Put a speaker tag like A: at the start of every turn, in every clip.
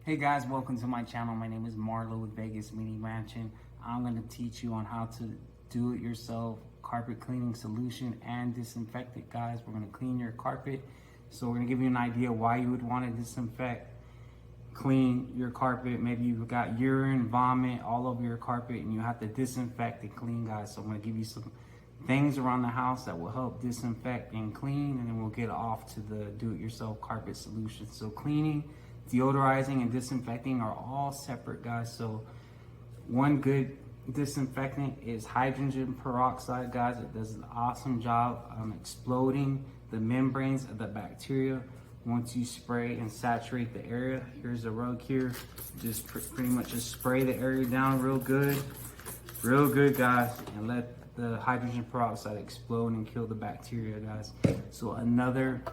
A: Hey guys, welcome to my channel. My name is Marlo with Vegas Mini Mansion. I'm going to teach you on how to do it yourself carpet cleaning solution and disinfectant, guys. We're going to clean your carpet. So we're going to give you an idea why you would want to disinfect, clean your carpet. Maybe you've got urine, vomit all over your carpet and you have to disinfect and clean, guys. So I'm going to give you some things around the house that will help disinfect and clean, and then we'll get off to the do-it-yourself carpet solution. So cleaning, deodorizing, and disinfecting are all separate, guys. So one good disinfectant is hydrogen peroxide, guys. It does an awesome job exploding the membranes of the bacteria once you spray and saturate the area. Here's a rug here. Just pretty much just spray the area down real good, guys, and let the hydrogen peroxide explode and kill the bacteria, guys. So another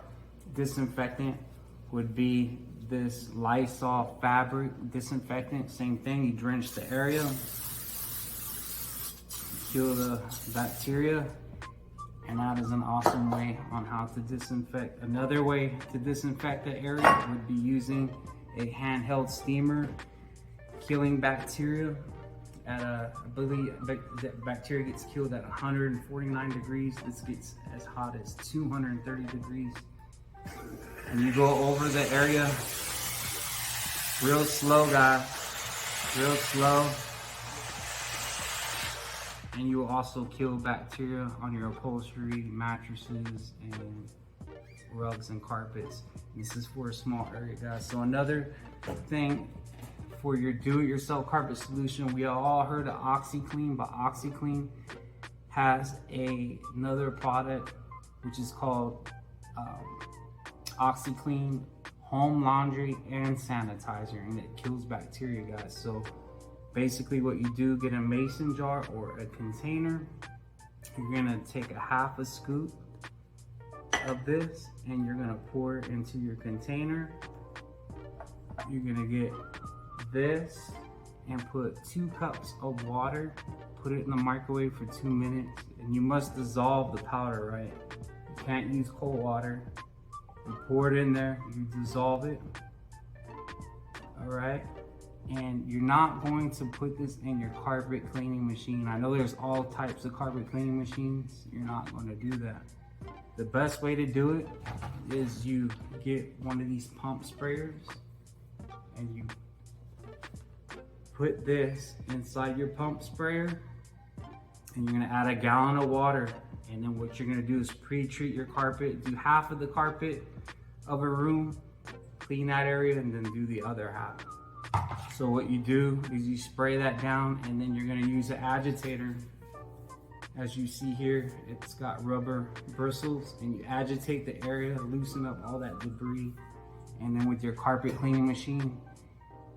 A: disinfectant would be this Lysol fabric disinfectant. Same thing, you drench the area, kill the bacteria, and that is an awesome way on how to disinfect. Another way to disinfect the area would be using a handheld steamer, killing bacteria at I believe the bacteria gets killed at 149 degrees. This gets as hot as 230 degrees. And you go over the area real slow, guys, real slow. And you will also kill bacteria on your upholstery, mattresses, and rugs and carpets. This is for a small area, guys. So another thing for your do-it-yourself carpet solution, we all heard of OxyClean, but OxyClean has another product which is called OxyClean Home Laundry and Sanitizer, and it kills bacteria, guys. So basically what you do, get a mason jar or a container. You're gonna take a half a scoop of this and you're gonna pour it into your container. You're gonna get this and put 2 cups of water, put it in the microwave for 2 minutes, and you must dissolve the powder, right? You can't use cold water. You pour it in there, you dissolve it, all right? And you're not going to put this in your carpet cleaning machine. I know there's all types of carpet cleaning machines. You're not going to do that. The best way to do it is you get one of these pump sprayers and you put this inside your pump sprayer, and you're gonna add a gallon of water. And then what you're gonna do is pre-treat your carpet, do half of the carpet of a room, clean that area, and then do the other half. So what you do is you spray that down, and then you're gonna use an agitator. As you see here, it's got rubber bristles, and you agitate the area, loosen up all that debris. And then with your carpet cleaning machine,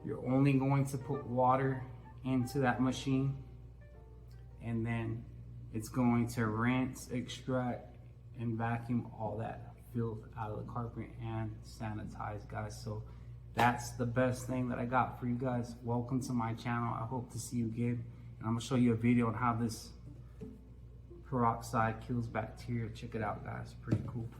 A: you're only going to put water into that machine, and then it's going to rinse, extract, and vacuum all that filth out of the carpet and sanitize, guys. So that's the best thing that I got for you guys. Welcome to my channel. I hope to see you again. And I'm gonna show you a video on how this peroxide kills bacteria. Check it out, guys. Pretty cool.